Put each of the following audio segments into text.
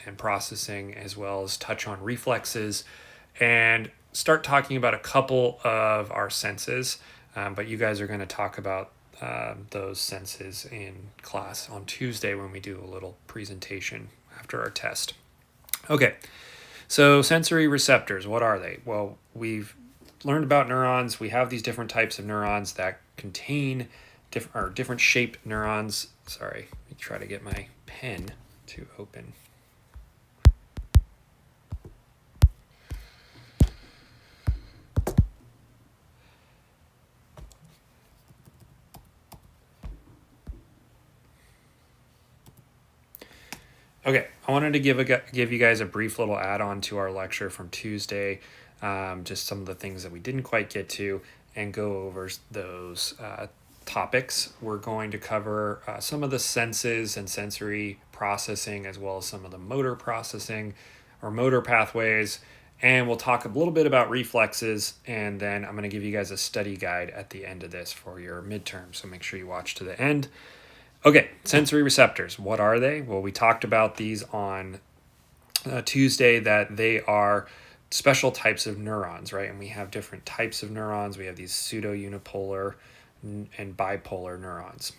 and processing, as well as touch on reflexes and start talking about a couple of our senses. But you guys are going to talk about those senses in class on Tuesday when we do a little presentation after our test. Okay, so sensory receptors, what are they? Well, we've learned about neurons. We have these different types of neurons that contain different shaped neurons. Sorry, let me try to get my pen to open. Okay, I wanted to give you guys a brief little add-on to our lecture from Tuesday, just some of the things that we didn't quite get to, and go over those topics. We're going to cover some of the senses and sensory processing, as well as some of the motor processing or motor pathways, and we'll talk a little bit about reflexes, and then I'm going to give you guys a study guide at the end of this for your midterm, so make sure you watch to the end. Okay, sensory receptors, what are they? Well, we talked about these on Tuesday, that they are special types of neurons, right? And we have different types of neurons. We have these pseudo-unipolar and bipolar neurons.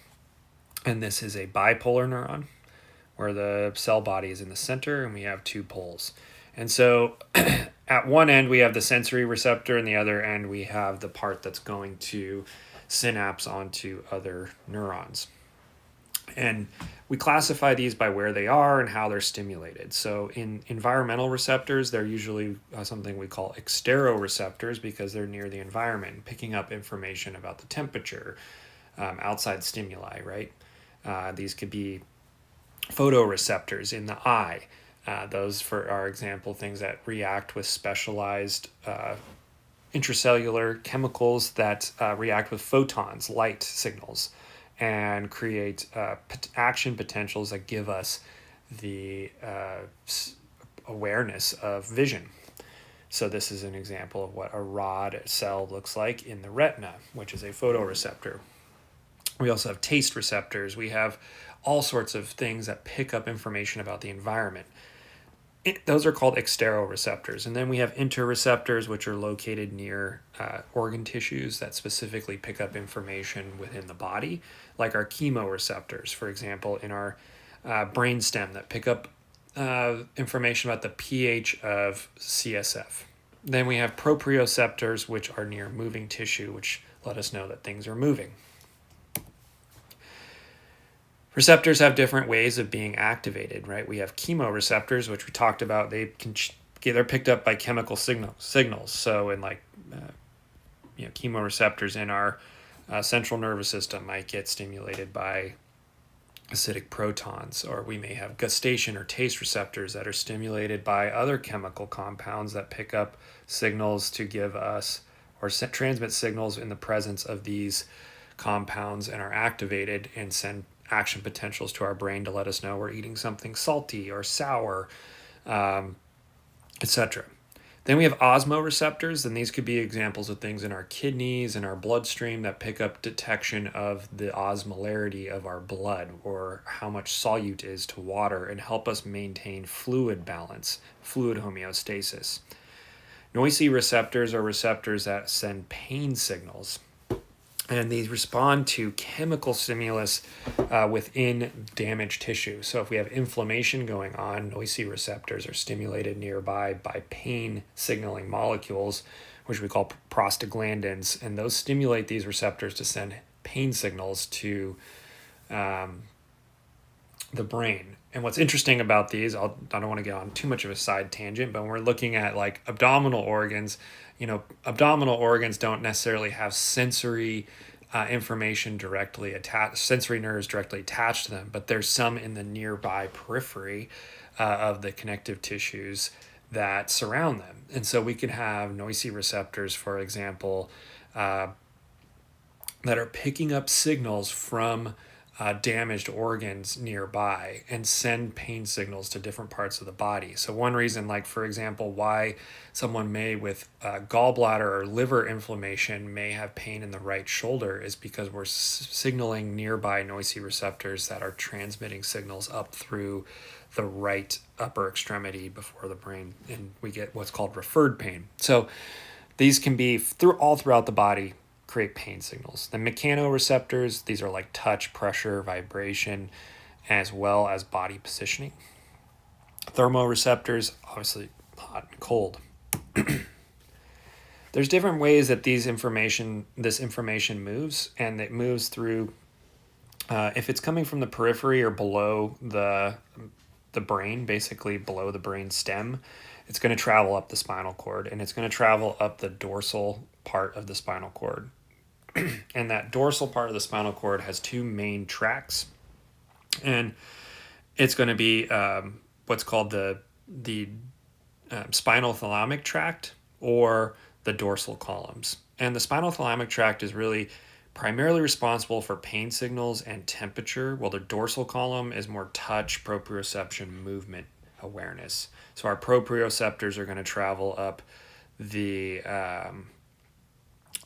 And this is a bipolar neuron where the cell body is in the center and we have two poles. And so at one end we have the sensory receptor, and the other end we have the part that's going to synapse onto other neurons. And we classify these by where they are and how they're stimulated. So in environmental receptors, they're usually something we call exteroreceptors because they're near the environment, picking up information about the temperature, outside stimuli, right? These could be photoreceptors in the eye. Those, for our example, things that react with specialized intracellular chemicals that react with photons, light signals, and create action potentials that give us the awareness of vision. So this is an example of what a rod cell looks like in the retina, which is a photoreceptor. We also have taste receptors. We have all sorts of things that pick up information about the environment. Those are called exteroreceptors. And then we have interoceptors, which are located near organ tissues that specifically pick up information within the body, like our chemoreceptors, for example, in our brainstem, that pick up information about the pH of CSF. Then we have proprioceptors, which are near moving tissue, which let us know that things are moving. Receptors have different ways of being activated, right? We have chemoreceptors, which we talked about. They're picked up by chemical signals. So in chemoreceptors in our central nervous system might get stimulated by acidic protons, or we may have gustation or taste receptors that are stimulated by other chemical compounds that pick up signals to give us or transmit signals in the presence of these compounds and are activated and send action potentials to our brain to let us know we're eating something salty or sour, etc. Then we have osmoreceptors, and these could be examples of things in our kidneys and our bloodstream that pick up detection of the osmolarity of our blood, or how much solute is to water, and help us maintain fluid balance, fluid homeostasis. Nociceptors are receptors that send pain signals, and these respond to chemical stimulus within damaged tissue. So if we have inflammation going on, nociceptors are stimulated nearby by pain signaling molecules, which we call prostaglandins, and those stimulate these receptors to send pain signals to the brain. And what's interesting about these, I don't want to get on too much of a side tangent, but when we're looking at like abdominal organs, abdominal organs don't necessarily have sensory information directly attached, sensory nerves directly attached to them, but there's some in the nearby periphery of the connective tissues that surround them. And so we can have nociceptors, for example, that are picking up signals from damaged organs nearby and send pain signals to different parts of the body. So one reason, like for example, why someone may with gallbladder or liver inflammation may have pain in the right shoulder is because we're signaling nearby nociceptors that are transmitting signals up through the right upper extremity before the brain, and we get what's called referred pain. So these can be all throughout the body, create pain signals. The mechanoreceptors, these are like touch, pressure, vibration, as well as body positioning. Thermoreceptors, obviously hot and cold. There's different ways that this information moves, and it moves through. If it's coming from the periphery or below the brain, basically below the brain stem, it's going to travel up the spinal cord, and it's going to travel up the dorsal part of the spinal cord. And that dorsal part of the spinal cord has two main tracts, and it's going to be what's called the spinal thalamic tract or the dorsal columns. And the spinal thalamic tract is really primarily responsible for pain signals and temperature, while the dorsal column is more touch, proprioception, movement awareness. So our proprioceptors are going to travel up the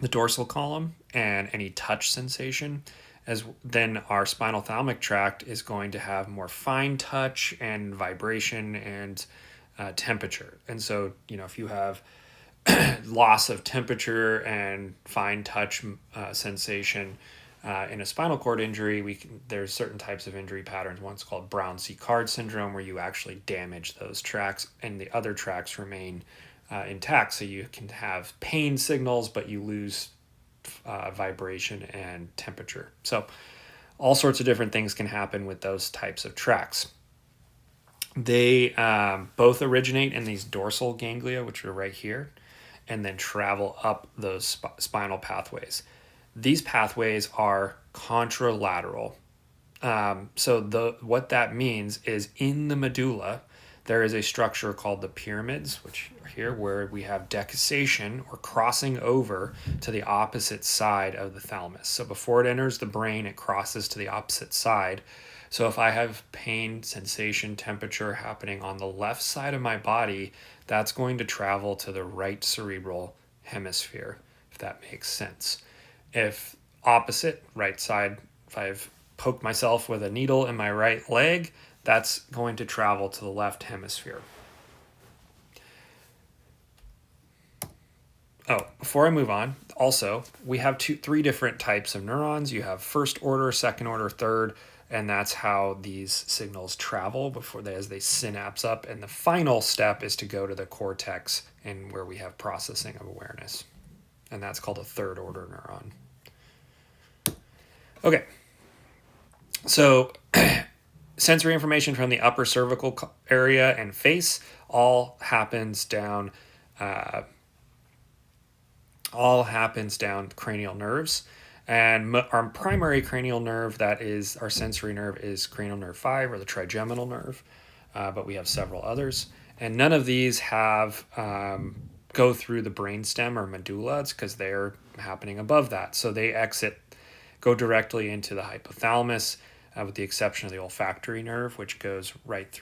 dorsal column and any touch sensation, as then our spinal thalamic tract is going to have more fine touch and vibration and temperature. And so, if you have loss of temperature and fine touch sensation in a spinal cord injury, there's certain types of injury patterns. One's called Brown-Séquard syndrome, where you actually damage those tracts and the other tracts remain intact. So you can have pain signals, but you lose vibration and temperature. So all sorts of different things can happen with those types of tracts. They both originate in these dorsal ganglia, which are right here, and then travel up those spinal pathways. These pathways are contralateral. So what that means is in the medulla, there is a structure called the pyramids, which are here, where we have decussation or crossing over to the opposite side of the thalamus. So before it enters the brain, it crosses to the opposite side. So if I have pain, sensation, temperature happening on the left side of my body, that's going to travel to the right cerebral hemisphere, if that makes sense. If opposite, right side, if I've poked myself with a needle in my right leg, that's going to travel to the left hemisphere. Oh, before I move on, also, we have three different types of neurons. You have first order, second order, third, and that's how these signals travel as they synapse up. And the final step is to go to the cortex, and where we have processing of awareness. And that's called a third order neuron. Okay. So sensory information from the upper cervical area and face all happens down cranial nerves. And our primary cranial nerve, that is our sensory nerve, is cranial nerve 5, or the trigeminal nerve, but we have several others. And none of these go through the brainstem or medulla, because they're happening above that. So they go directly into the hypothalamus, with the exception of the olfactory nerve, which goes right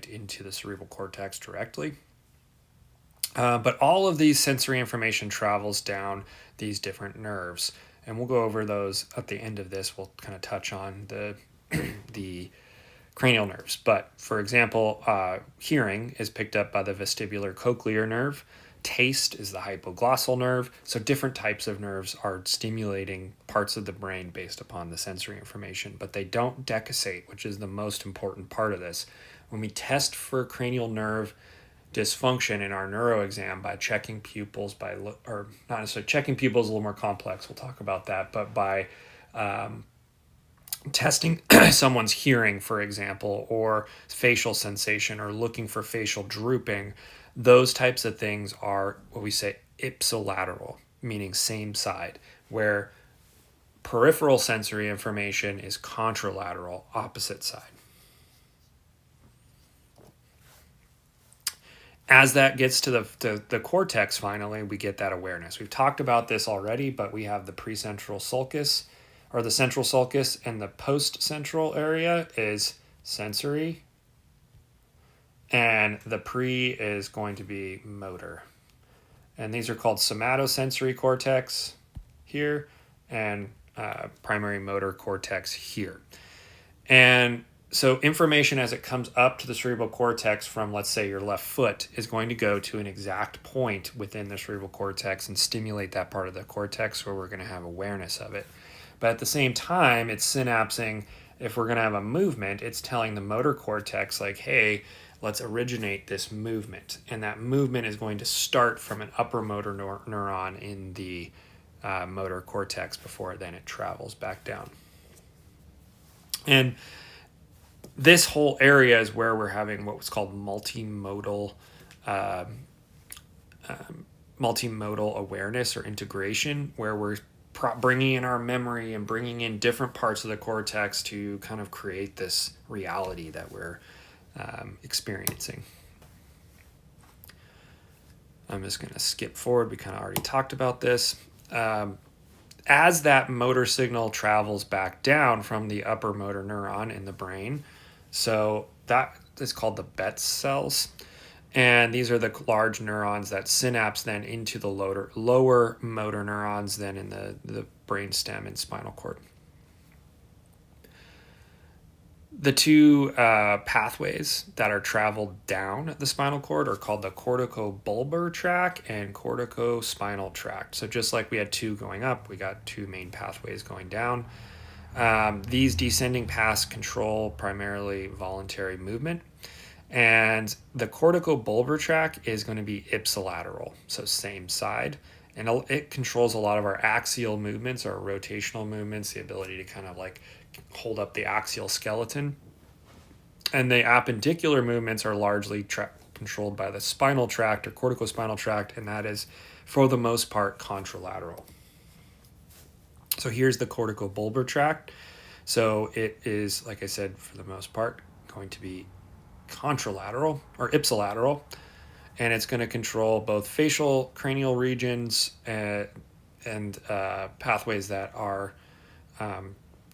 into the cerebral cortex directly. But all of these sensory information travels down these different nerves. And we'll go over those at the end of this. We'll kind of touch on the cranial nerves. But for example, hearing is picked up by the vestibular cochlear nerve. Taste is the hypoglossal nerve. So different types of nerves are stimulating parts of the brain based upon the sensory information, but they don't decussate, which is the most important part of this. When we test for cranial nerve dysfunction in our neuroexam by checking pupils, or not necessarily checking pupils, is a little more complex, we'll talk about that, but by testing someone's hearing, for example, or facial sensation, or looking for facial drooping, those types of things are what we say ipsilateral, meaning same side, where peripheral sensory information is contralateral, opposite side. As that gets to the cortex, finally, we get that awareness. We've talked about this already, but we have the precentral sulcus, or the central sulcus, and the postcentral area is sensory, and the pre is going to be motor. And these are called somatosensory cortex here, and primary motor cortex here. And So information as it comes up to the cerebral cortex from, let's say, your left foot is going to go to an exact point within the cerebral cortex and stimulate that part of the cortex where we're going to have awareness of it. But at the same time, it's synapsing. If we're going to have a movement, it's telling the motor cortex, like, hey, let's originate this movement. And that movement is going to start from an upper motor neuron in the motor cortex before then it travels back down. And this whole area is where we're having what was called multimodal awareness or integration, where we're bringing in our memory and bringing in different parts of the cortex to kind of create this reality that we're experiencing. I'm just going to skip forward. We kind of already talked about this. As that motor signal travels back down from the upper motor neuron in the brain, so that is called the Betz cells. And these are the large neurons that synapse then into the lower motor neurons then in the brain stem and spinal cord. The two pathways that are traveled down the spinal cord are called the corticobulbar tract and corticospinal tract. So just like we had two going up, we got two main pathways going down. These descending paths control primarily voluntary movement. And the corticobulbar tract is going to be ipsilateral, so same side. And it controls a lot of our axial movements, our rotational movements, the ability to kind of like hold up the axial skeleton. And the appendicular movements are largely controlled by the spinal tract or corticospinal tract, and that is, for the most part, contralateral. So here's the corticobulbar tract. So it is, like I said, for the most part, going to be contralateral or ipsilateral, and it's going to control both facial cranial regions and pathways that are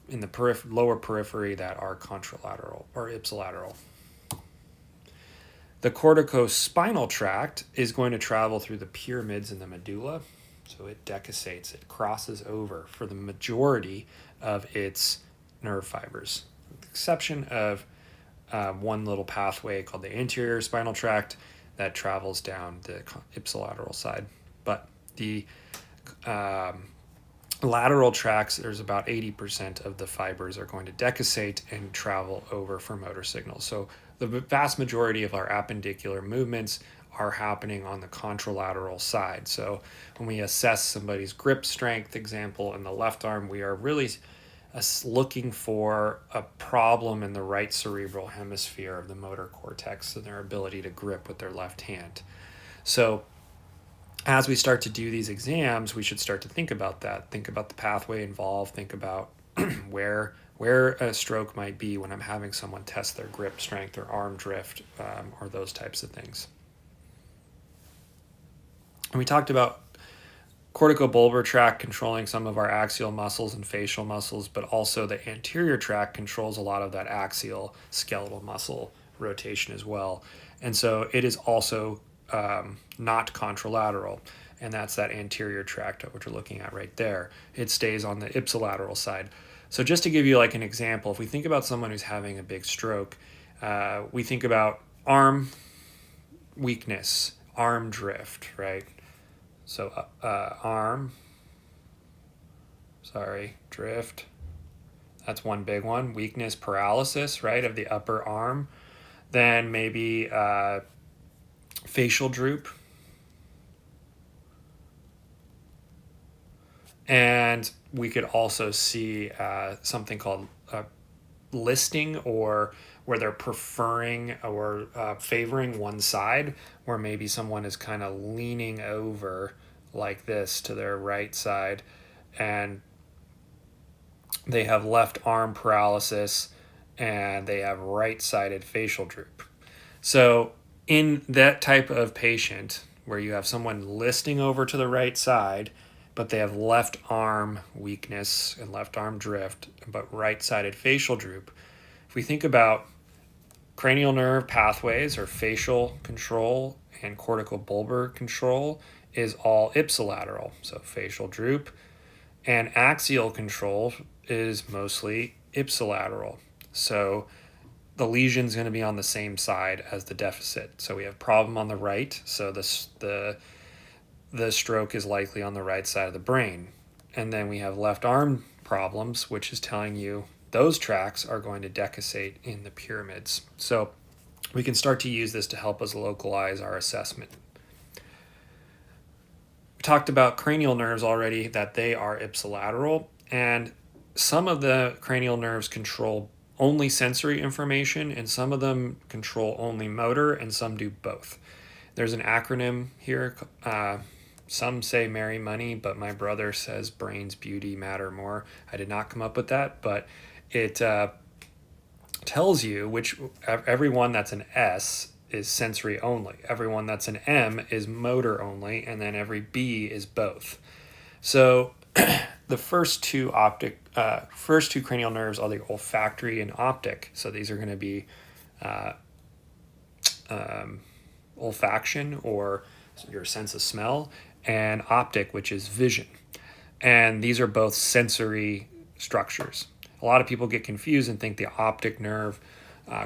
in the lower periphery that are contralateral or ipsilateral. The corticospinal tract is going to travel through the pyramids in the medulla, so it decussates, it crosses over for the majority of its nerve fibers, with the exception of one little pathway called the anterior spinal tract that travels down the ipsilateral side. But the lateral tracts, there's about 80% of the fibers are going to decussate and travel over for motor signals. So the vast majority of our appendicular movements are happening on the contralateral side. So when we assess somebody's grip strength, example, in the left arm, we are really looking for a problem in the right cerebral hemisphere of the motor cortex and their ability to grip with their left hand. So as we start to do these exams, we should start to think about that. Think about the pathway involved. Think about where a stroke might be when I'm having someone test their grip strength or arm drift or those types of things. And we talked about corticobulbar tract controlling some of our axial muscles and facial muscles, but also the anterior tract controls a lot of that axial skeletal muscle rotation as well. And so it is also not contralateral, and that's that anterior tract which we're looking at right there. It stays on the ipsilateral side. So just to give you like an example, if we think about someone who's having a big stroke, we think about arm weakness, arm drift, right? So drift. That's one big one. Weakness, paralysis, right, of the upper arm. Then maybe facial droop. And we could also see something called listing, or where they're preferring or favoring one side, where maybe someone is kind of leaning over like this to their right side, and they have left arm paralysis and they have right-sided facial droop. So in that type of patient where you have someone listing over to the right side, but they have left arm weakness and left arm drift, but right-sided facial droop, if we think about cranial nerve pathways or facial control and corticobulbar control is all ipsilateral, so facial droop, and axial control is mostly ipsilateral. So the lesion is going to be on the same side as the deficit. So we have problem on the right. So the stroke is likely on the right side of the brain. And then we have left arm problems, which is telling you those tracts are going to decussate in the pyramids. So we can start to use this to help us localize our assessment. We talked about cranial nerves already, that they are ipsilateral, and some of the cranial nerves control only sensory information, and some of them control only motor, and some do both. There's an acronym here. Some say Merry Money, but my brother says brains, beauty, matter more. I did not come up with that, but it tells you which everyone that's an S is sensory only. Everyone that's an M is motor only, and then every B is both. So the first two cranial nerves are the olfactory and optic. So these are going to be olfaction, or your sense of smell, and optic, which is vision. And these are both sensory structures. A lot of people get confused and think the optic nerve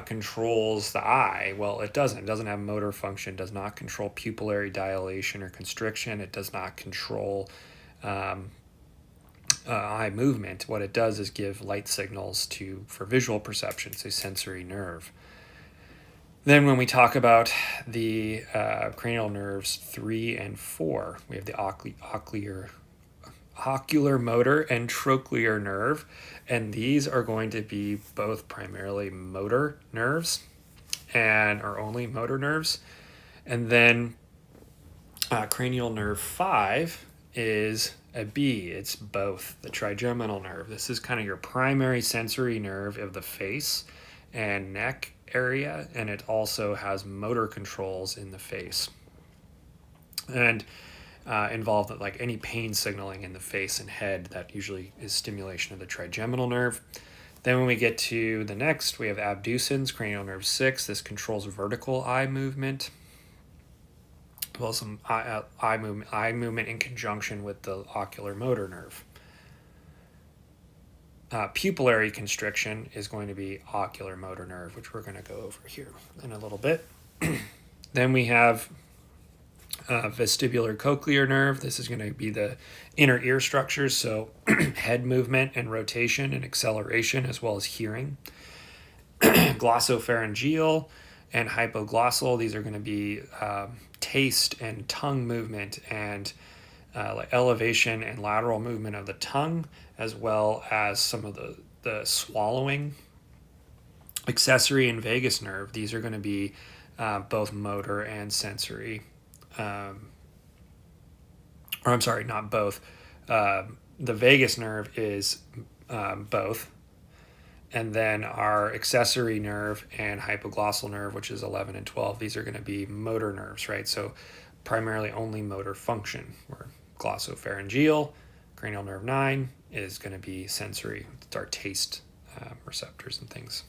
controls the eye. Well, it doesn't. It doesn't have motor function, does not control pupillary dilation or constriction. It does not control eye movement. What it does is give light signals for visual perception, so sensory nerve. Then when we talk about the cranial nerves 3 and 4, we have the ocular motor and trochlear nerve, and these are going to be both primarily motor nerves or only motor nerves. And then cranial nerve 5 is a B. It's both, the trigeminal nerve. This is kind of your primary sensory nerve of the face and neck area, and it also has motor controls in the face and involved with like any pain signaling in the face and head. That usually is stimulation of the trigeminal nerve. Then when we get to the next, we have abducens, cranial nerve 6. This controls vertical eye movement, as well as some eye movement in conjunction with the ocular motor nerve. Pupillary constriction is going to be ocular motor nerve, which we're going to go over here in a little bit. Then we have vestibular cochlear nerve. This is going to be the inner ear structures, so head movement and rotation and acceleration, as well as hearing. Glossopharyngeal and hypoglossal. These are going to be taste and tongue movement, and like elevation and lateral movement of the tongue, as well as some of the swallowing. Accessory and vagus nerve. These are going to be both motor and sensory. Or I'm sorry, not both. The vagus nerve is both. And then our accessory nerve and hypoglossal nerve, which is 11 and 12, these are going to be motor nerves, right? So primarily only motor function, where glossopharyngeal, cranial nerve 9 is going to be sensory. It's our taste receptors and things.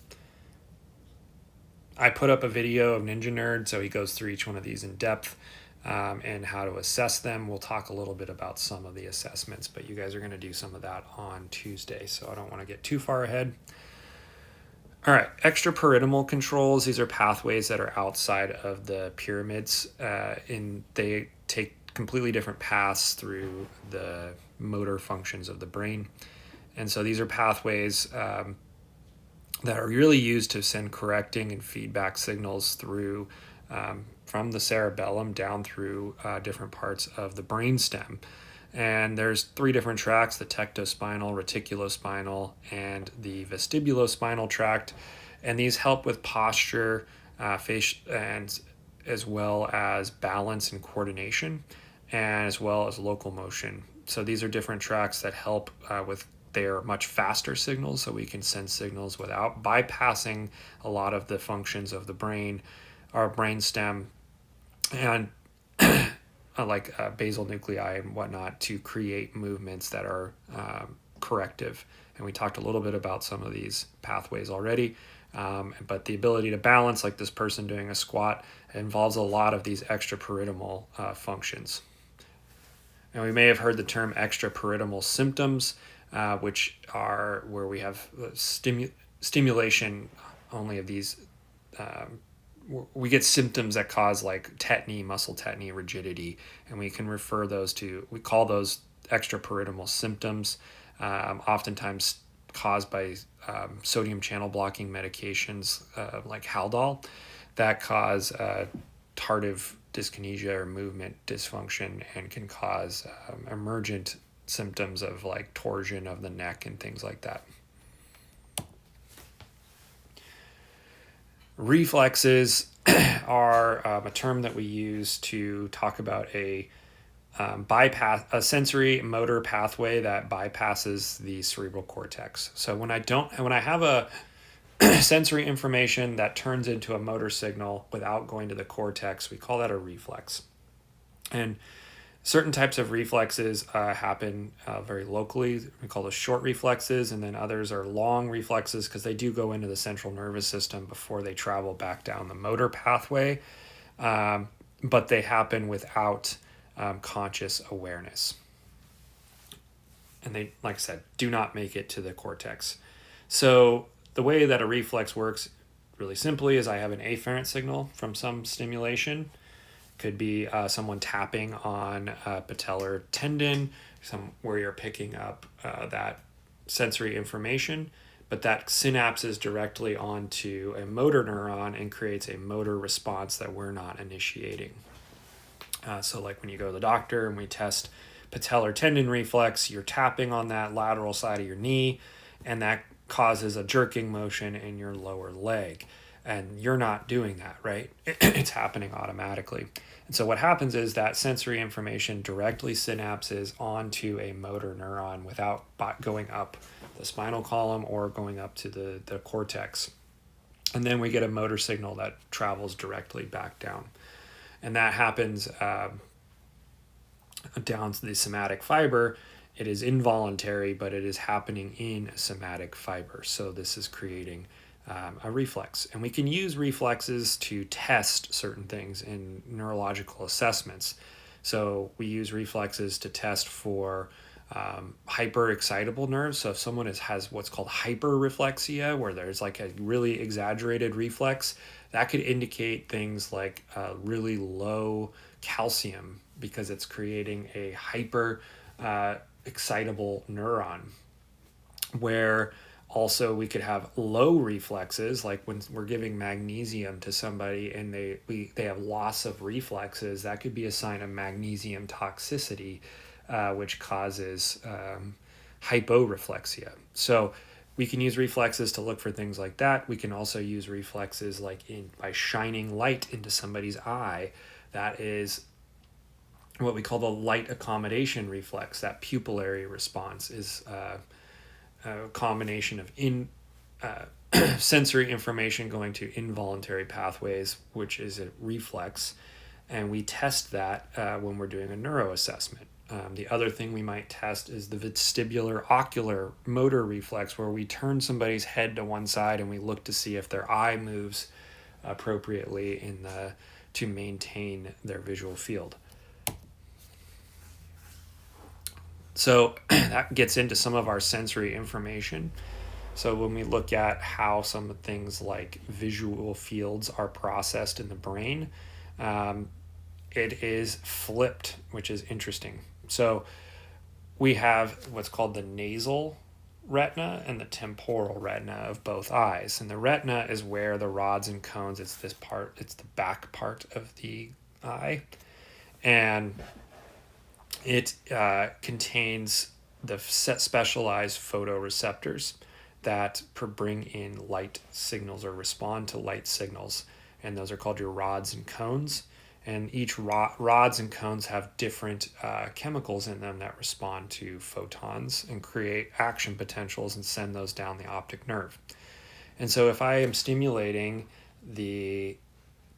I put up a video of Ninja Nerd, so he goes through each one of these in depth and how to assess them. We'll talk a little bit about some of the assessments, but you guys are going to do some of that on Tuesday, so I don't want to get too far ahead. All right, extrapyramidal controls. These are pathways that are outside of the pyramids, and they take completely different paths through the motor functions of the brain. And so these are pathways that are really used to send correcting and feedback signals through from the cerebellum down through different parts of the brainstem. And there's 3 different tracts: the tectospinal, reticulospinal, and the vestibulospinal tract. And these help with posture, and as well as balance and coordination, and as well as locomotion. So these are different tracts that help with their much faster signals, so we can send signals without bypassing a lot of the functions of the brain, our brainstem, and like basal nuclei and whatnot, to create movements that are corrective. And we talked a little bit about some of these pathways already, but the ability to balance, like this person doing a squat, involves a lot of these extrapyramidal functions. And we may have heard the term extrapyramidal symptoms, which are where we have stimulation only of these. We get symptoms that cause like tetany, muscle tetany, rigidity, and we can refer those to, we call those extrapyramidal symptoms, oftentimes caused by sodium channel blocking medications like Haldol that cause tardive dyskinesia or movement dysfunction and can cause emergent symptoms of like torsion of the neck and things like that. Reflexes are a term that we use to talk about a sensory motor pathway that bypasses the cerebral cortex. So when I have a sensory information that turns into a motor signal without going to the cortex, we call that a reflex. And certain types of reflexes happen very locally. We call those short reflexes, and then others are long reflexes because they do go into the central nervous system before they travel back down the motor pathway, but they happen without conscious awareness. And they, like I said, do not make it to the cortex. So the way that a reflex works really simply is I have an afferent signal from some stimulation. Could be someone tapping on a patellar tendon, where you're picking up that sensory information, but that synapses directly onto a motor neuron and creates a motor response that we're not initiating. So like when you go to the doctor and we test patellar tendon reflex, you're tapping on that lateral side of your knee, and that causes a jerking motion in your lower leg. And you're not doing that, right? It's happening automatically. And so what happens is that sensory information directly synapses onto a motor neuron without going up the spinal column or going up to the cortex. And then we get a motor signal that travels directly back down. And that happens down to the somatic fiber. It is involuntary, but it is happening in a somatic fiber. So this is creating a reflex. And we can use reflexes to test certain things in neurological assessments. So we use reflexes to test for hyperexcitable nerves. So if someone has what's called hyperreflexia, where there's like a really exaggerated reflex, that could indicate things like really low calcium because it's creating a hyper excitable neuron. Where also we could have low reflexes, like when we're giving magnesium to somebody and they have loss of reflexes, that could be a sign of magnesium toxicity, which causes hyporeflexia. So we can use reflexes to look for things like that. We can also use reflexes like by shining light into somebody's eye. That is what we call the light accommodation reflex. That pupillary response is a combination of sensory information going to involuntary pathways, which is a reflex, and we test that when we're doing a neuroassessment. The other thing we might test is the vestibular ocular motor reflex, where we turn somebody's head to one side and we look to see if their eye moves appropriately to maintain their visual field. So that gets into some of our sensory information. So when we look at how some things like visual fields are processed in the brain, it is flipped, which is interesting. So we have what's called the nasal retina and the temporal retina of both eyes. And the retina is where the rods and cones, it's the back part of the eye. And it contains the specialized photoreceptors that bring in light signals or respond to light signals. And those are called your rods and cones. And each rods and cones have different chemicals in them that respond to photons and create action potentials and send those down the optic nerve. And so if I am stimulating the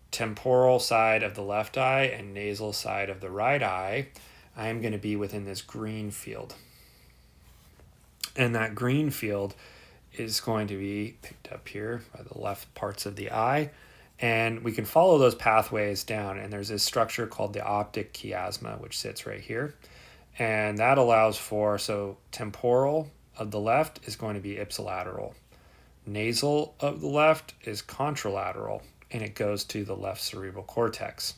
temporal side of the left eye and nasal side of the right eye, I am going to be within this green field. And that green field is going to be picked up here by the left parts of the eye. And we can follow those pathways down. And there's this structure called the optic chiasma, which sits right here. And that allows for, so temporal of the left is going to be ipsilateral. Nasal of the left is contralateral, and it goes to the left cerebral cortex.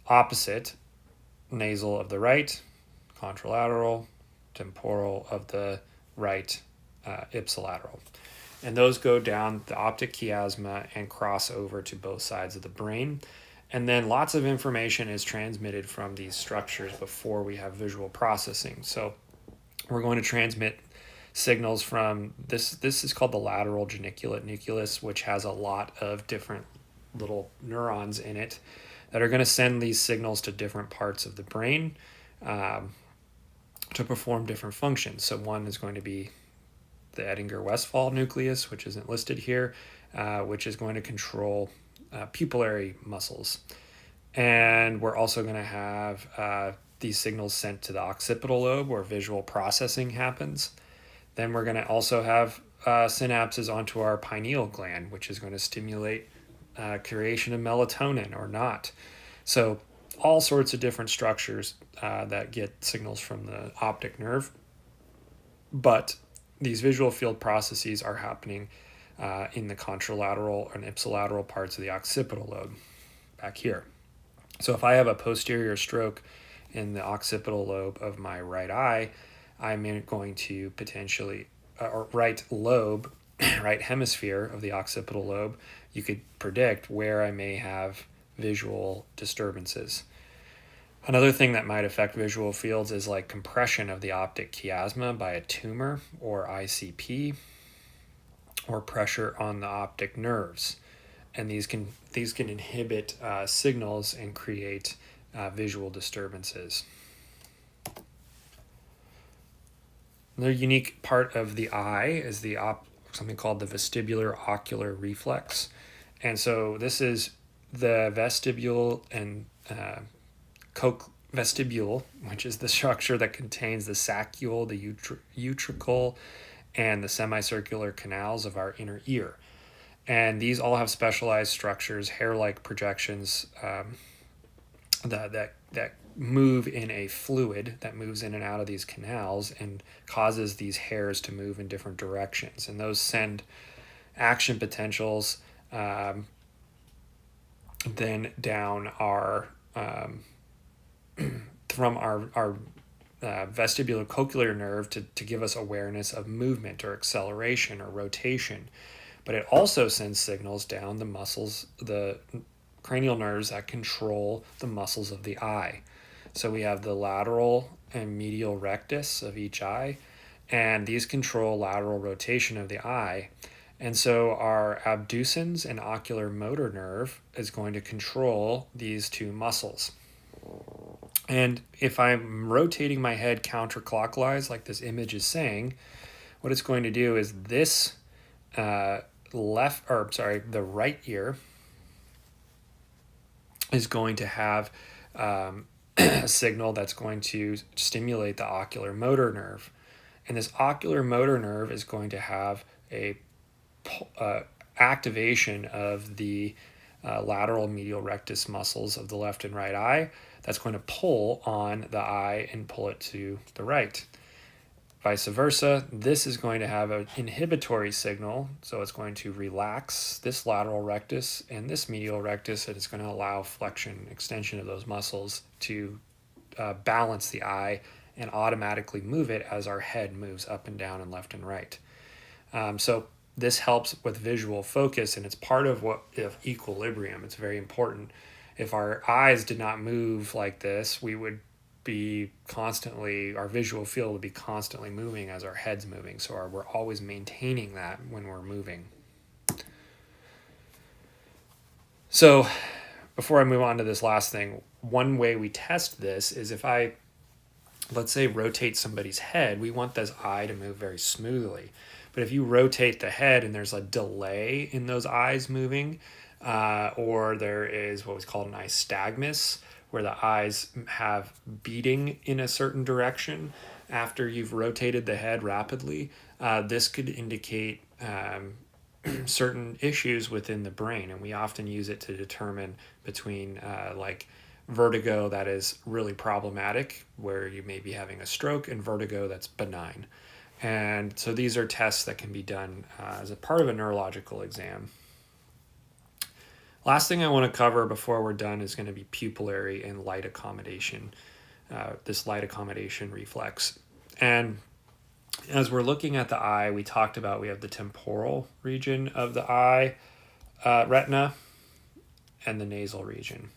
Opposite, nasal of the right, contralateral, temporal of the right, ipsilateral. And those go down the optic chiasma and cross over to both sides of the brain. And then lots of information is transmitted from these structures before we have visual processing. So we're going to transmit signals from this. This is called the lateral geniculate nucleus, which has a lot of different little neurons in it that are going to send these signals to different parts of the brain to perform different functions. So one is going to be the Edinger-Westphal nucleus, which isn't listed here, which is going to control pupillary muscles. And we're also going to have these signals sent to the occipital lobe where visual processing happens. Then we're going to also have synapses onto our pineal gland, which is going to stimulate creation of melatonin or not. So all sorts of different structures that get signals from the optic nerve. But these visual field processes are happening in the contralateral and ipsilateral parts of the occipital lobe back here. So if I have a posterior stroke in the occipital lobe of my right eye, I'm going to potentially, or right lobe, right hemisphere of the occipital lobe, you could predict where I may have visual disturbances. Another thing that might affect visual fields is like compression of the optic chiasma by a tumor or ICP, or pressure on the optic nerves. And these can inhibit signals and create visual disturbances. Another unique part of the eye is something called the vestibular ocular reflex. And so this is the vestibule and vestibule, which is the structure that contains the saccule, the utricle, and the semicircular canals of our inner ear. And these all have specialized structures, hair-like projections that move in a fluid that moves in and out of these canals and causes these hairs to move in different directions. And those send action potentials then down our from our vestibulocochlear nerve to give us awareness of movement or acceleration or rotation. But it also sends signals down the muscles, the cranial nerves that control the muscles of the eye. So we have the lateral and medial rectus of each eye, and these control lateral rotation of the eye. And so our abducens and ocular motor nerve is going to control these two muscles. And if I'm rotating my head counterclockwise, like this image is saying, what it's going to do is this the right ear is going to have a signal that's going to stimulate the ocular motor nerve. And this ocular motor nerve is going to have a activation of the lateral medial rectus muscles of the left and right eye that's going to pull on the eye and pull it to the right. Vice versa, this is going to have an inhibitory signal, so it's going to relax this lateral rectus and this medial rectus, and it's going to allow flexion, extension of those muscles to balance the eye and automatically move it as our head moves up and down and left and right. So this helps with visual focus, and it's part of equilibrium. It's very important. If our eyes did not move like this, we would be our visual field would be constantly moving as our head's moving. So we're always maintaining that when we're moving. So before I move on to this last thing, one way we test this is if I, let's say, rotate somebody's head, we want this eye to move very smoothly. But if you rotate the head and there's a delay in those eyes moving, or there is what was called an nystagmus, where the eyes have beating in a certain direction after you've rotated the head rapidly, this could indicate certain issues within the brain. And we often use it to determine between like vertigo that is really problematic, where you may be having a stroke, and vertigo that's benign. And so these are tests that can be done as a part of a neurological exam. Last thing I want to cover before we're done is going to be pupillary and light accommodation, this light accommodation reflex. And as we're looking at the eye, we talked about we have the temporal region of the eye, retina, and the nasal region.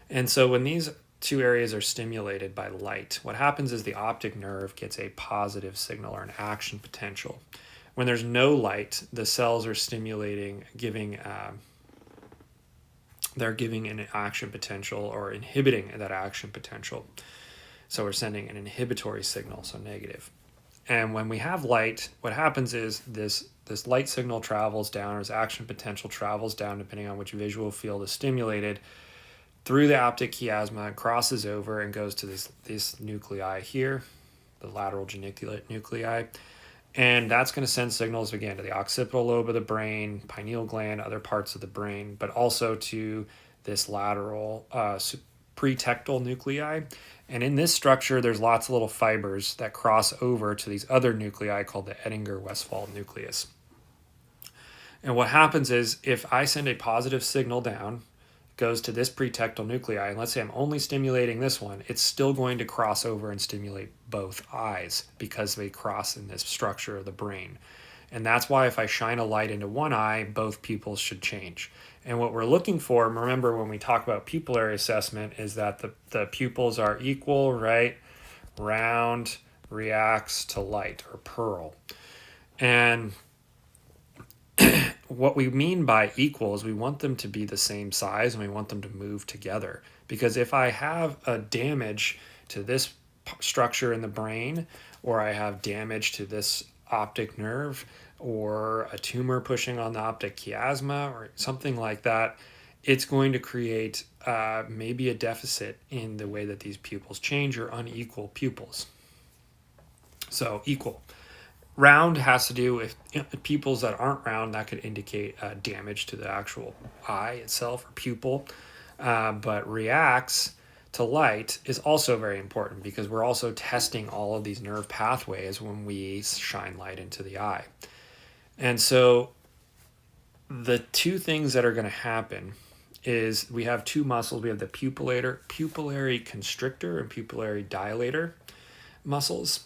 And so when these two areas are stimulated by light, what happens is the optic nerve gets a positive signal or an action potential. When there's no light, the cells are stimulating, they're giving an action potential or inhibiting that action potential. So we're sending an inhibitory signal, so negative. And when we have light, what happens is this light signal travels down, or this action potential travels down, depending on which visual field is stimulated, through the optic chiasma, crosses over and goes to this nuclei here, the lateral geniculate nuclei. And that's going to send signals again to the occipital lobe of the brain, pineal gland, other parts of the brain, but also to this lateral pretectal nuclei. And in this structure, there's lots of little fibers that cross over to these other nuclei called the Edinger-Westphal nucleus. And what happens is if I send a positive signal down, goes to this pretectal nuclei, and let's say I'm only stimulating this one, it's still going to cross over and stimulate both eyes because they cross in this structure of the brain. And that's why if I shine a light into one eye, both pupils should change. And what we're looking for, remember when we talk about pupillary assessment, is that the pupils are equal, right? Round, reacts to light, or pearl. And what we mean by equal is we want them to be the same size and we want them to move together. Because if I have a damage to this structure in the brain, or I have damage to this optic nerve, or a tumor pushing on the optic chiasma, or something like that, it's going to create maybe a deficit in the way that these pupils change, or unequal pupils. So equal. Round has to do with pupils that aren't round, that could indicate damage to the actual eye itself or pupil. But reacts to light is also very important because we're also testing all of these nerve pathways when we shine light into the eye. And so the two things that are going to happen is we have two muscles. We have the pupillary constrictor and pupillary dilator muscles.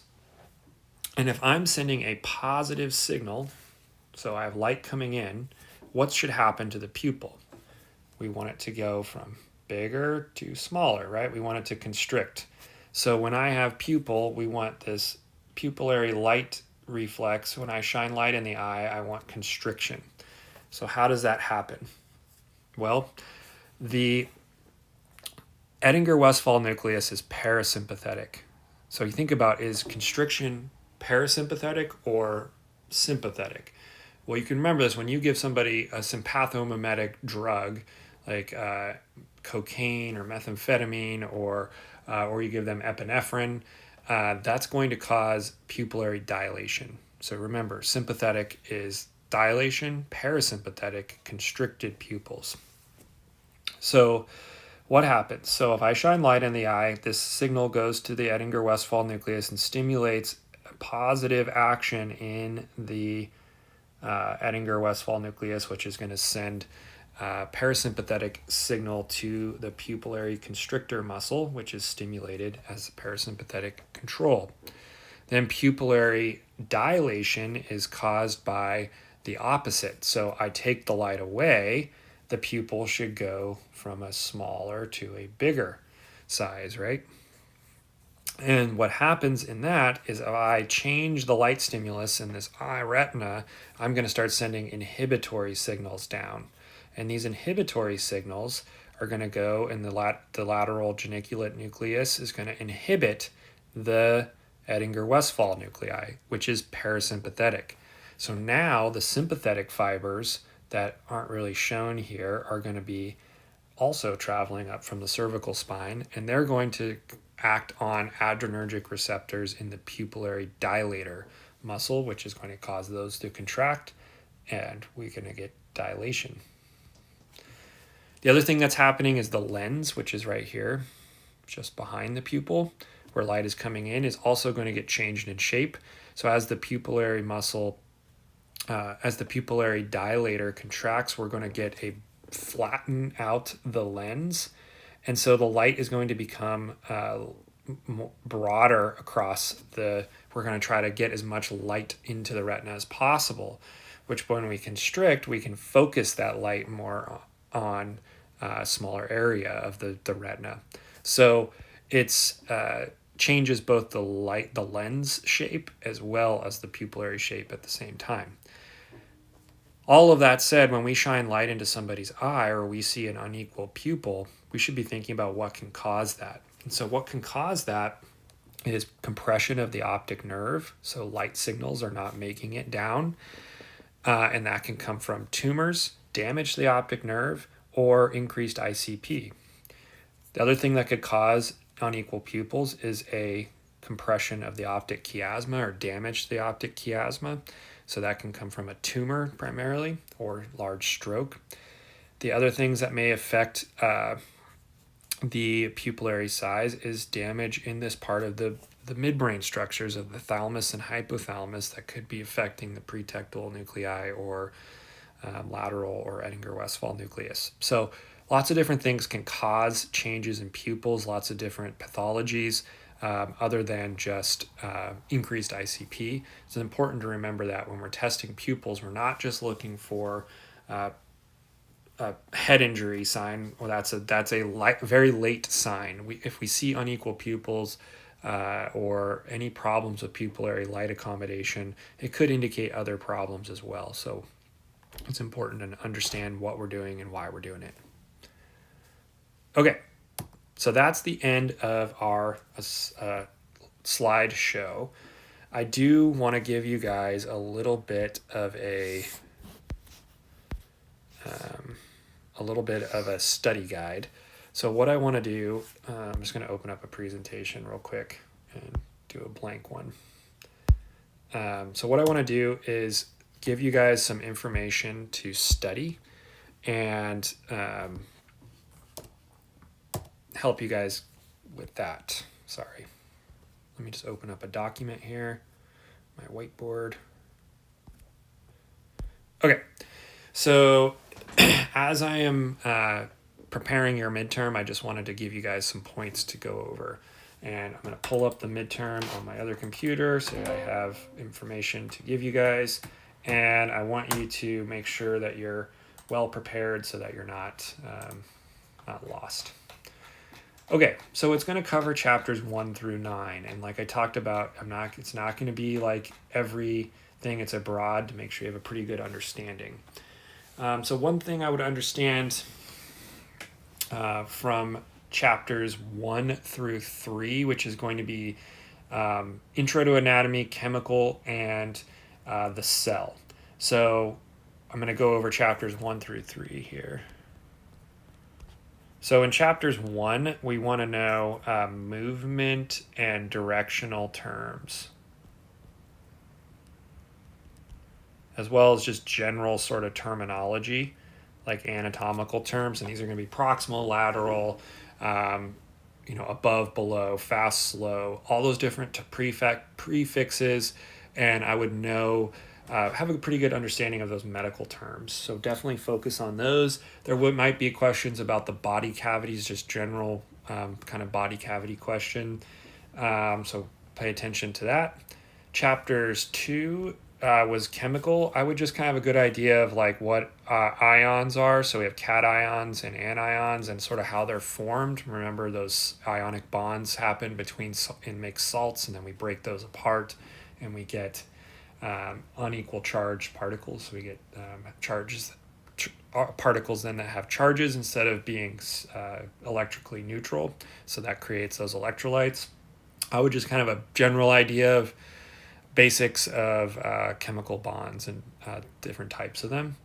And if I'm sending a positive signal, so I have light coming in, what should happen to the pupil? We want it to go from bigger to smaller, right? We want it to constrict. So when I have pupil, we want this pupillary light reflex. When I shine light in the eye, I want constriction. So how does that happen? Well, the Edinger-Westphal nucleus is parasympathetic. So you think about, is constriction parasympathetic or sympathetic? Well, you can remember this when you give somebody a sympathomimetic drug like cocaine or methamphetamine, or you give them epinephrine, that's going to cause pupillary dilation. So remember, sympathetic is dilation, parasympathetic, constricted pupils. So what happens? So if I shine light in the eye, this signal goes to the Edinger-Westphal nucleus and stimulates a positive action in the Edinger-Westphal nucleus, which is going to send parasympathetic signal to the pupillary constrictor muscle, which is stimulated as a parasympathetic control. Then pupillary dilation is caused by the opposite. So I take the light away, the pupil should go from a smaller to a bigger size, right? And what happens in that is if I change the light stimulus in this eye retina, I'm going to start sending inhibitory signals down. And these inhibitory signals are going to go in the lateral geniculate nucleus is going to inhibit the Edinger-Westphal nuclei, which is parasympathetic. So now the sympathetic fibers that aren't really shown here are going to be also traveling up from the cervical spine, and they're going to act on adrenergic receptors in the pupillary dilator muscle, which is going to cause those to contract, and we're going to get dilation. The other thing that's happening is the lens, which is right here, just behind the pupil, where light is coming in, is also going to get changed in shape. So as the pupillary muscle, as the pupillary dilator contracts, we're going to get a flatten out the lens. And so the light is going to become broader across we're going to try to get as much light into the retina as possible, which when we constrict, we can focus that light more on a smaller area of the retina. So it's changes both the lens shape as well as the pupillary shape at the same time. All of that said, when we shine light into somebody's eye or we see an unequal pupil, we should be thinking about what can cause that. And so what can cause that is compression of the optic nerve. So light signals are not making it down. And that can come from tumors, damage to the optic nerve, or increased ICP. The other thing that could cause unequal pupils is a compression of the optic chiasma or damage to the optic chiasma. So that can come from a tumor primarily or large stroke. The other things that may affect the pupillary size is damage in this part of the midbrain structures of the thalamus and hypothalamus that could be affecting the pretectal nuclei or lateral or Edinger-Westphal nucleus. So lots of different things can cause changes in pupils, lots of different pathologies. Other than just increased ICP. It's important to remember that when we're testing pupils, we're not just looking for a head injury sign. Well, that's a very late sign. If we see unequal pupils or any problems with pupillary light accommodation, it could indicate other problems as well. So it's important to understand what we're doing and why we're doing it. Okay. So that's the end of our slideshow. I do want to give you guys a little bit of a study guide. So what I want to do, I'm just going to open up a presentation real quick and do a blank one. So what I want to do is give you guys some information to study and help you guys with that. Sorry. Let me just open up a document here, my whiteboard. Okay. So as I am preparing your midterm, I just wanted to give you guys some points to go over. And I'm going to pull up the midterm on my other computer so I have information to give you guys. And I want you to make sure that you're well prepared so that you're not lost. Okay, so it's going to cover chapters 1 through 9, and like I talked about, it's not going to be like everything. It's a broad to make sure you have a pretty good understanding. So one thing I would understand from chapters 1 through 3, which is going to be Intro to Anatomy, Chemical, and the Cell. So I'm going to go over chapters 1 through 3 here. So in chapters 1, we want to know movement and directional terms, as well as just general sort of terminology, like anatomical terms. And these are going to be proximal, lateral, above, below, fast, slow, all those different prefixes. And I would know, have a pretty good understanding of those medical terms. So definitely focus on those. There might be questions about the body cavities, just general kind of body cavity question. So pay attention to that. Chapters 2 was chemical. I would just kind of have a good idea of like what ions are. So we have cations and anions and sort of how they're formed. Remember those ionic bonds happen and make salts, and then we break those apart and we get unequal charge particles. So we get particles then that have charges instead of being electrically neutral. So that creates those electrolytes. I would just kind of a general idea of basics of chemical bonds and different types of them.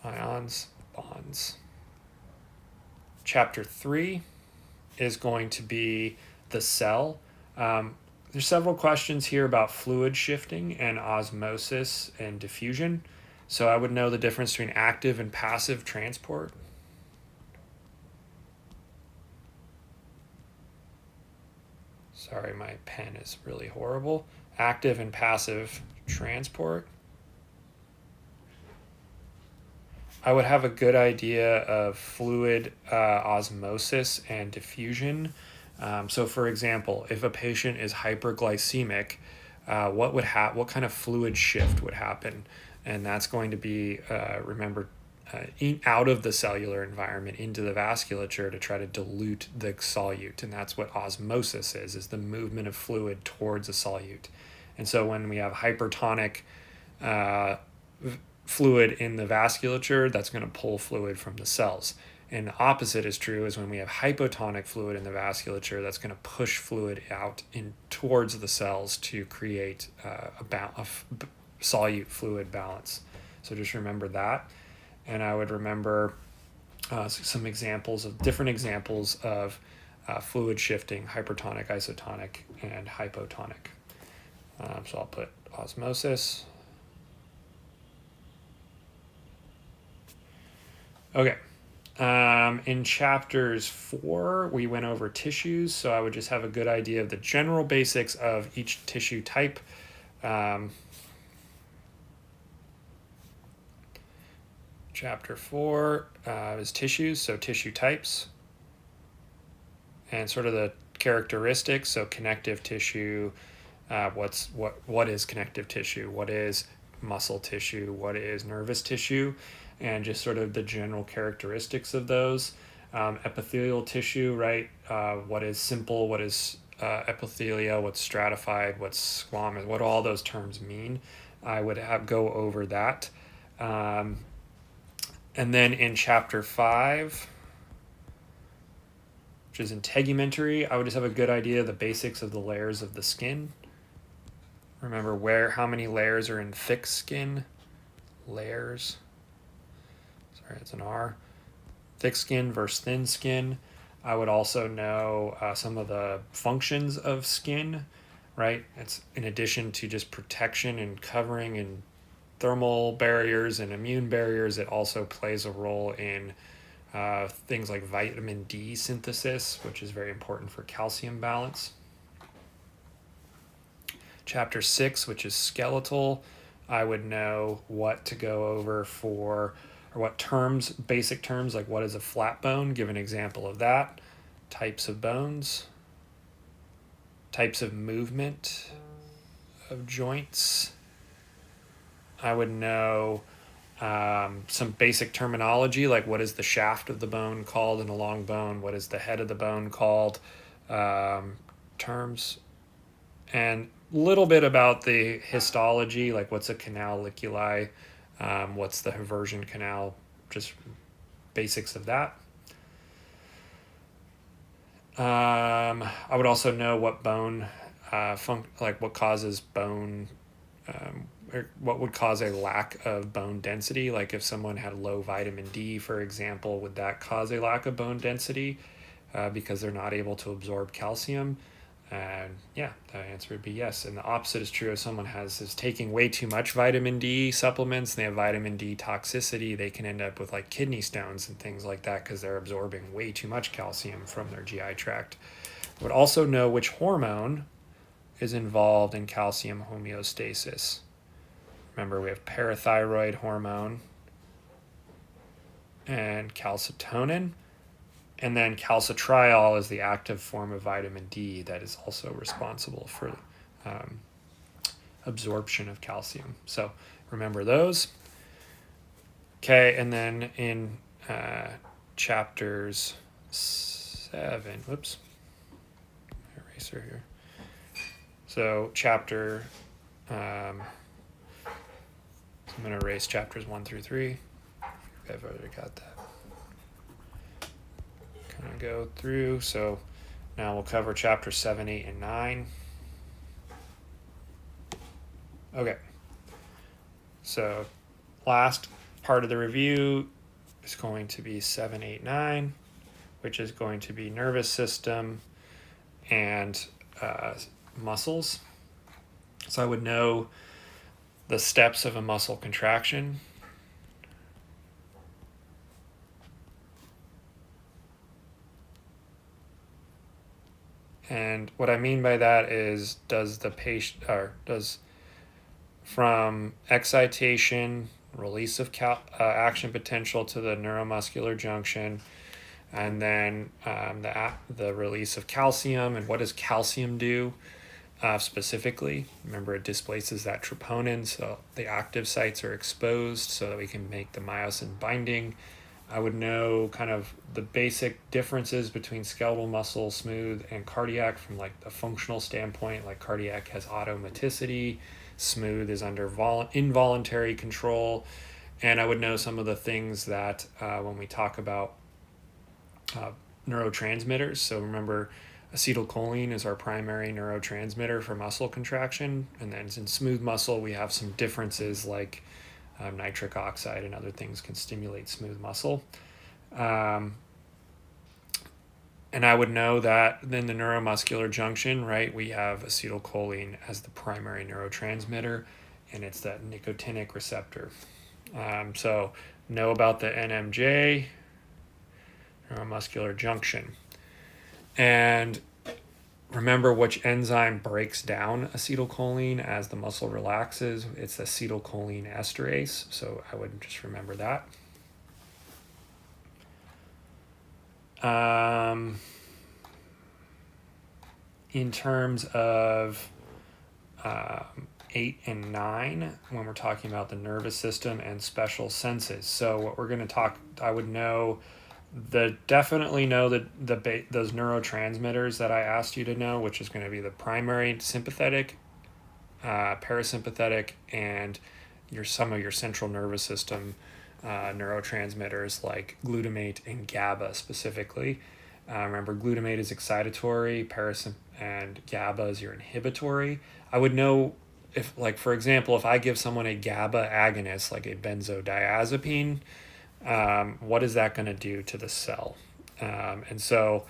Ions, bonds. Chapter 3 is going to be the cell. There's several questions here about fluid shifting and osmosis and diffusion. So I would know the difference between active and passive transport. Sorry, my pen is really horrible. Active and passive transport. I would have a good idea of fluid osmosis and diffusion. So, for example, if a patient is hyperglycemic, what kind of fluid shift would happen? And that's going to be remember out of the cellular environment into the vasculature to try to dilute the solute, and that's what osmosis is the movement of fluid towards a solute. And so when we have hypertonic uh, fluid in the vasculature, that's going to pull fluid from the cells. And the opposite is true, is when we have hypotonic fluid in the vasculature, that's going to push fluid out in towards the cells to create a solute fluid balance. So just remember that. And I would remember some examples of different examples of fluid shifting: hypertonic, isotonic, and hypotonic. So I'll put osmosis. Okay. In chapters 4, we went over tissues, so I would just have a good idea of the general basics of each tissue type. Chapter 4 is tissues, so tissue types, and sort of the characteristics. So connective tissue, what is connective tissue? What is muscle tissue? What is nervous tissue? And just sort of the general characteristics of those. Epithelial tissue, right? What is simple? What is epithelia? What's stratified? What's squamous? What all those terms mean? I would go over that. And then in chapter 5, which is integumentary, I would just have a good idea of the basics of the layers of the skin. Remember how many layers are in thick skin? Layers. Sorry, it's an R. Thick skin versus thin skin. I would also know some of the functions of skin, right? It's in addition to just protection and covering and thermal barriers and immune barriers, it also plays a role in things like vitamin D synthesis, which is very important for calcium balance. Chapter 6, which is skeletal, I would know what to go over for, or what terms, basic terms, like what is a flat bone, give an example of that, types of bones, types of movement of joints. I would know some basic terminology, like what is the shaft of the bone called in a long bone, what is the head of the bone called, terms, and a little bit about the histology, like what's a canaliculi, what's the Haversian canal, just basics of that. I would also know what bone, like what causes bone, or what would cause a lack of bone density. Like if someone had low vitamin D, for example, would that cause a lack of bone density because they're not able to absorb calcium? And yeah, the answer would be yes. And the opposite is true. If someone is taking way too much vitamin D supplements and they have vitamin D toxicity, they can end up with like kidney stones and things like that because they're absorbing way too much calcium from their GI tract. I would also know which hormone is involved in calcium homeostasis. Remember, we have parathyroid hormone and calcitonin. And then calcitriol is the active form of vitamin D that is also responsible for absorption of calcium. So remember those. Okay, and then in chapters 7, whoops, eraser here. So I'm going to erase chapters 1 through 3. I've already got that. Kind of go through. So now we'll cover chapter 7, 8, and 9. Okay. So last part of the review is going to be 7, 8, 9, which is going to be nervous system and muscles. So I would know the steps of a muscle contraction. And what I mean by that is, does the patient, or does from excitation, release of action potential to the neuromuscular junction, and then the release of calcium, and what does calcium do specifically? Remember, it displaces that troponin, so the active sites are exposed so that we can make the myosin binding. I would know kind of the basic differences between skeletal muscle, smooth, and cardiac from like a functional standpoint. Like cardiac has automaticity, smooth is under involuntary control. And I would know some of the things that when we talk about neurotransmitters. So remember, acetylcholine is our primary neurotransmitter for muscle contraction. And then in smooth muscle, we have some differences like nitric oxide and other things can stimulate smooth muscle. And I would know that then the neuromuscular junction, right, we have acetylcholine as the primary neurotransmitter, and it's that nicotinic receptor. So know about the NMJ, neuromuscular junction. And remember which enzyme breaks down acetylcholine as the muscle relaxes. It's acetylcholine esterase. So I would just remember that. In terms of 8 and 9, when we're talking about the nervous system and special senses. So what we're going to talk, I would know definitely know those neurotransmitters that I asked you to know, which is going to be the primary sympathetic, parasympathetic, and some of your central nervous system neurotransmitters like glutamate and GABA specifically. Remember, glutamate is excitatory, and GABA is your inhibitory. I would know if, like, for example, if I give someone a GABA agonist, like a benzodiazepine, what is that going to do to the cell? And so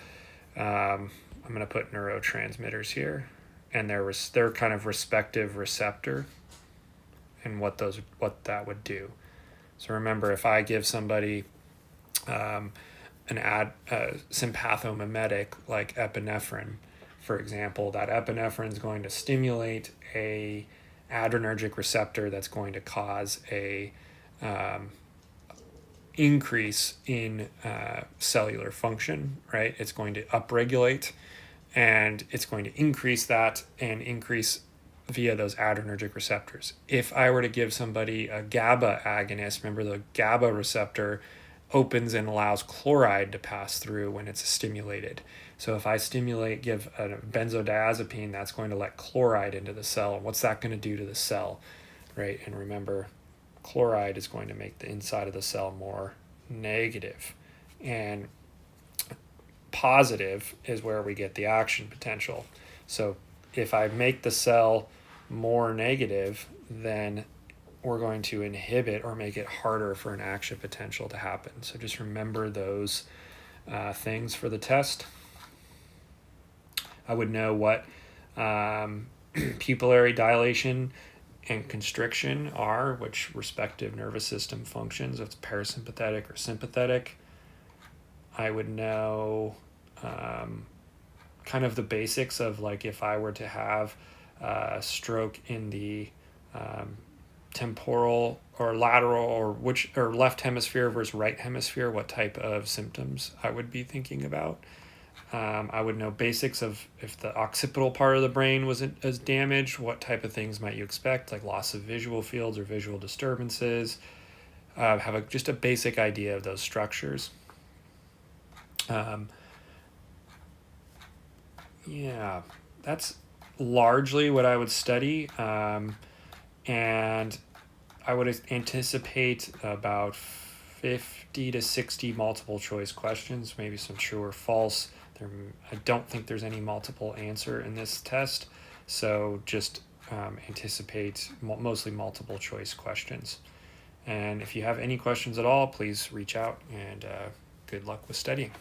I'm going to put neurotransmitters here, and their kind of respective receptor and what that would do. So remember, if I give somebody an sympathomimetic like epinephrine, for example, that epinephrine is going to stimulate a adrenergic receptor that's going to cause a increase in cellular function, right? It's going to upregulate, and it's going to increase that and increase via those adrenergic receptors. If I were to give somebody a GABA agonist, remember the GABA receptor opens and allows chloride to pass through when it's stimulated. So if I give a benzodiazepine, that's going to let chloride into the cell. And what's that going to do to the cell, right? And remember, chloride is going to make the inside of the cell more negative. And positive is where we get the action potential. So if I make the cell more negative, then we're going to inhibit or make it harder for an action potential to happen. So just remember those things for the test. I would know what pupillary dilation and constriction are, which respective nervous system functions, if it's parasympathetic or sympathetic. I would know kind of the basics of, like, if I were to have a stroke in the temporal or lateral or left hemisphere versus right hemisphere, what type of symptoms I would be thinking about. I would know basics of if the occipital part of the brain was as damaged, what type of things might you expect, like loss of visual fields or visual disturbances. Have just a basic idea of those structures. Yeah, that's largely what I would study. And I would anticipate about 50 to 60 multiple choice questions, maybe some true or false. I don't think there's any multiple answer in this test, so just anticipate mostly multiple choice questions. And if you have any questions at all, please reach out, and good luck with studying.